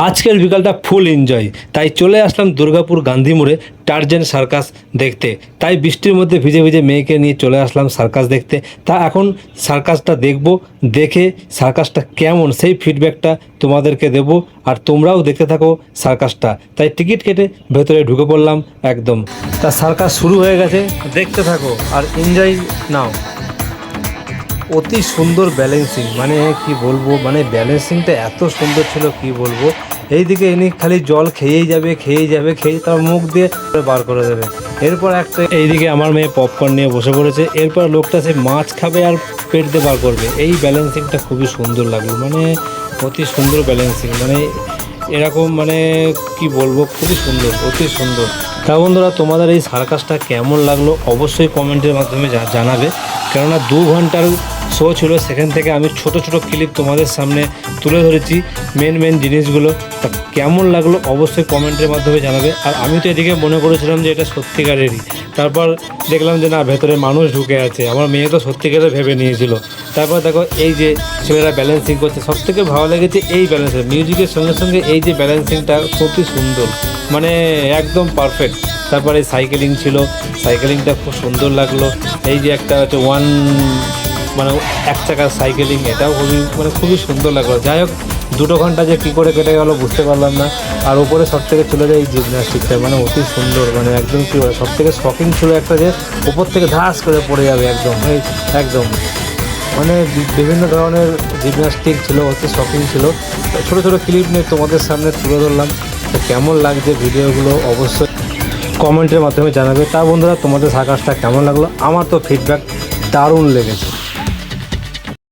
আজকের বিকালটা full enjoy, তাই চলে আসলাম দুর্গাপুর গান্ধী মোড়ে টার্জেন সার্কাস দেখতে। তাই বৃষ্টির মধ্যে ভিজে ভিজে মেয়েকে নিয়ে চলে আসলাম সার্কাস দেখতে। তা এখন সার্কাসটা দেখব, দেখে সার্কাসটা কেমন সেই ফিডব্যাকটা তোমাদেরকে দেব, আর তোমরাও দেখতে থাকো সার্কাসটা। তাই টিকিট কেটে ভেতরে ঢুকে পড়লাম একদম। তা সার্কাস শুরু হয়ে গেছে, দেখতে থাকো আর এনজয় নাও। অতি সুন্দর ব্যালেন্সিং, মানে কি বলবো, মানে ব্যালেন্সিংটা এত সুন্দর ছিল কি বলবো। এইদিকে ইনি খালি জল খেয়েই যাবে তার মুখ দিয়ে বার করে দেবে। এরপর একটা এইদিকে আমার মেয়ে পপকর্ন নিয়ে বসে পড়েছে, এরপর লোকটা সে মাছ খাবে আর পেট দিয়ে বার করবে। এই ব্যালেন্সিংটা খুবই সুন্দর লাগলো, মানে অতি সুন্দর ব্যালেন্সিং, মানে এরকম মানে কি বলবো, খুবই সুন্দর, অতি সুন্দর। তা বন্ধুরা, তোমাদের এই সার্কাসটা কেমন লাগলো অবশ্যই কমেন্টের মাধ্যমে জানাবে। কেননা 2 ঘন্টার শো ছিল, সেখান থেকে আমি ছোট ছোট ক্লিপ তোমাদের সামনে তুলে ধরেছি, মেন জিনিসগুলো। তা কেমন লাগলো অবশ্যই কমেন্টের মাধ্যমে জানাবে। আর আমি তো এদিকে মনে করেছিলাম যে এটা সত্যিকারেরই, তারপর দেখলাম যে না, ভেতরে মানুষ ঢুকে আছে। আমার মেয়ে তো সত্যিকারে ভেবে নিয়েছিল। তারপর দেখো এই যে ছেলেরা ব্যালেন্সিং করছে, সবথেকে ভালো লেগেছে এই ব্যালেন্সিং, মিউজিকের সঙ্গে সঙ্গে এই যে ব্যালেন্সিংটা সত্যি সুন্দর, মানে একদম পারফেক্ট। তারপরে সাইকেলিং ছিল, সাইকেলিংটা খুব সুন্দর লাগলো। এই যে একটা হচ্ছে মানে 1 চাকার সাইকেলিং, এটাও খুবই সুন্দর লাগলো। যাই হোক, 2 ঘন্টা যে কী করে কেটে গেলো বুঝতে পারলাম না। আর ওপরে সব থেকে চলে যায় এই জিমন্যাস্টিকটা, মানে অতি সুন্দর, মানে একদম কী বলে, সব থেকে শকিং ছিল একটা যে ওপর থেকে ধাস করে পড়ে যাবে একদম, একদম মানে বিভিন্ন ধরনের জিমন্যাস্টিক ছিল, অতি শকিং ছিল। ছোটো ছোটো ক্লিপ নিয়ে তোমাদের সামনে তুলে ধরলাম। তো কেমন লাগছে ভিডিওগুলো অবশ্যই কমেন্টের মাধ্যমে জানাবে। তা বন্ধুরা, তোমাদের সার্কাসটা কেমন লাগলো? আমার তো ফিডব্যাক দারুণ লেগেছে।